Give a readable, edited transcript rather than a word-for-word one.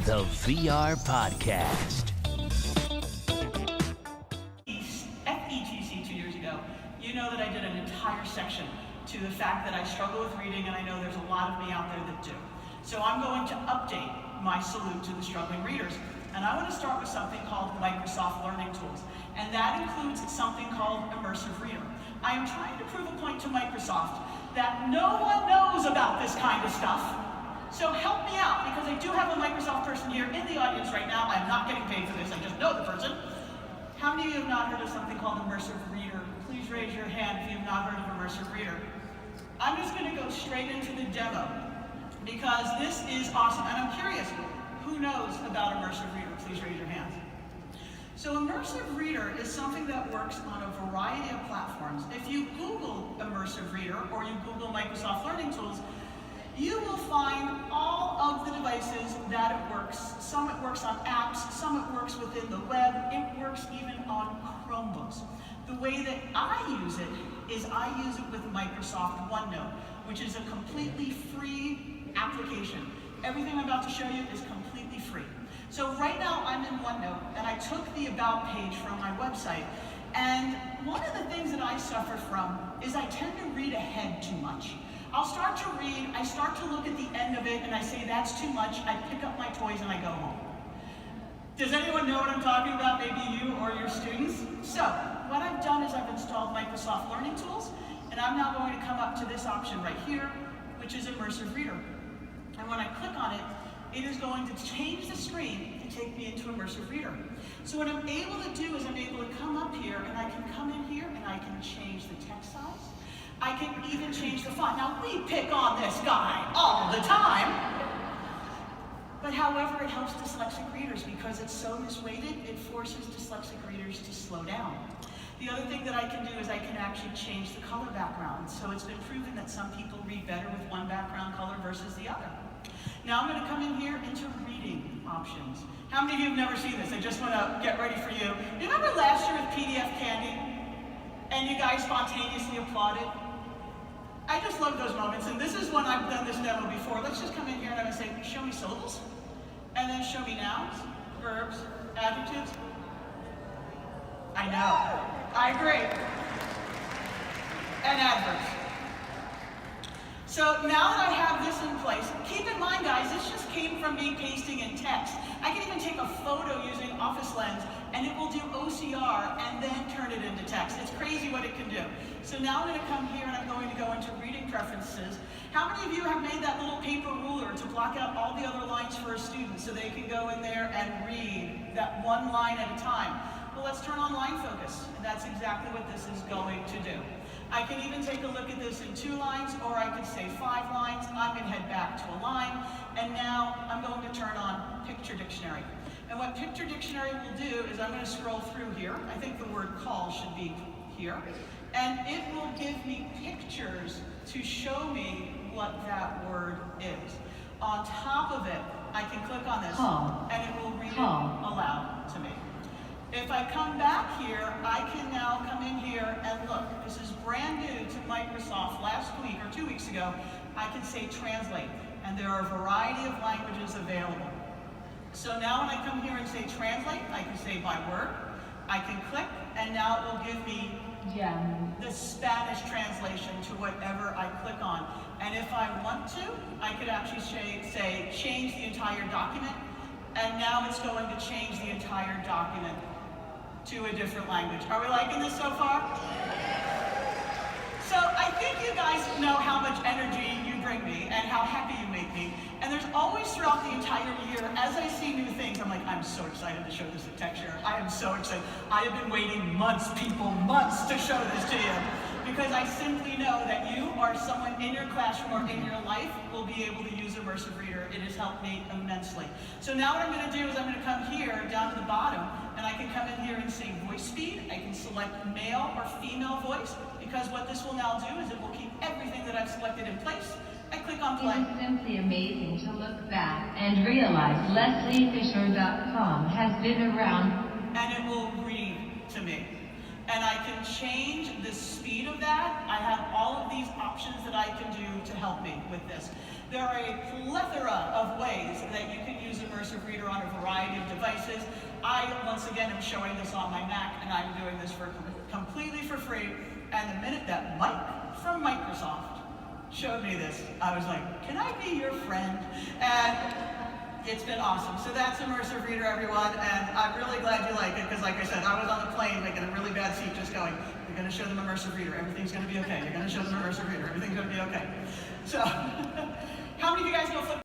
the VR Podcast. FETC 2 years ago, you know that I did an entire section to the fact that I struggle with reading, and I know there's a lot of me out there that do. So I'm going to update my salute to the struggling readers. And I want to start with something called Microsoft Learning Tools. And that includes something called Immersive Reader. I am trying to prove a point to Microsoft that no one knows about this kind of stuff. So help me out, because I do have a Microsoft person here in the audience right now. I'm not getting paid for this, I just know the person. How many of you have not heard of something called Immersive Reader? Please raise your hand if you have not heard of Immersive Reader. I'm just going to go straight into the demo, because this is awesome. And I'm curious, who knows about Immersive Reader? Please raise your hands. So Immersive Reader is something that works on a variety of platforms. If you Google Immersive Reader or you Google Microsoft Learning Tools, you will find all of the devices that it works. Some it works on apps, some it works within the web, it works even on Chromebooks. The way that I use it is I use it with Microsoft OneNote, which is a completely free application. Everything I'm about to show you is completely free. So right now I'm in OneNote, and I took the About page from my website. And one of the things that I suffer from is I tend to read ahead too much. I'll start to read, I start to look at the end of it, and I say that's too much. I pick up my toys and I go home. Does anyone know what I'm talking about? Maybe you or your students? So what I've done is I've installed Microsoft Learning Tools, and I'm now going to come up to this option right here, which is Immersive Reader. And when I click on it, it is going to change the screen and take me into Immersive Reader. So what I'm able to do is I'm able to come up here, and I can come in here and I can change the text size. I can even change the font. Now we pick on this guy all the time, but however it helps dyslexic readers because it's so misweighted, it forces dyslexic readers to slow down. The other thing that I can do is I can actually change the color background. So it's been proven that some people read better with one background color versus the other. Now I'm going to come in here into reading options. How many of you have never seen this? I just want to get ready for you. Remember last year with PDF Candy? And you guys spontaneously applauded? I just love those moments, and this is when I've done this demo before. Let's just come in here and I'm going to say, show me syllables, and then show me nouns, verbs, adjectives. I know. I agree. And adverbs. So now that I have this in place, keep in mind, guys, this just came from me pasting in text. I can even take a photo using Office Lens, and it will do OCR and then turn it into text. It's crazy what it can do. So now I'm going to come here and I'm going to go into reading preferences. How many of you have made that little paper ruler to block out all the other lines for a student so they can go in there and read that one line at a time? Well, let's turn on line focus, and that's exactly what this is going to do. I can even take a look at this in 2 lines, or I could say 5 lines. I'm going to head back to a line, and now I'm going to turn on Picture Dictionary. And what Picture Dictionary will do is I'm going to scroll through here. I think the word call should be here. And it will give me pictures to show me what that word is. On top of it, I can click on this, and it will read it aloud to me. If I come back here, I can now come in here and look. This is brand new to Microsoft last week or 2 weeks ago. I can say translate, and there are a variety of languages available. So now when I come here and say translate, I can say by word. I can click, and now it will give me the Spanish translation to whatever I click on. And if I want to, I could actually say change the entire document, and now it's going to change the entire document to a different language. Are we liking this so far? So I think you guys know how much energy you bring me and how happy you make me. And there's always throughout the entire year, as I see new things, I'm like, I'm so excited to show this at TechShare. I am so excited. I have been waiting months to show this to you. Because I simply know that you or someone in your classroom or in your life will be able to use Immersive Reader. It has helped me immensely. So now what I'm going to do is I'm going to come here down to the bottom, and I can come in here and say voice speed. I can select male or female voice, because what this will now do is it will keep everything that I've selected in place. I click on play. It is simply amazing to look back and realize LeslieFisher.com has been around. And it will read to me. and I can change the speed of that. I have all of these options that I can do to help me with this. There are a plethora of ways that you can use Immersive Reader on a variety of devices. I, once again, am showing this on my Mac, and I'm doing this completely for free. And the minute that Mike from Microsoft showed me this, I was like, can I be your friend? And it's been awesome. So that's Immersive Reader, everyone, and I'm really glad you like it, because like I said, I was on the plane making a really bad seat just going, you're going to show them Immersive Reader, everything's going to be okay. You're going to show them Immersive Reader, everything's going to be okay. So, how many of you guys know Flip?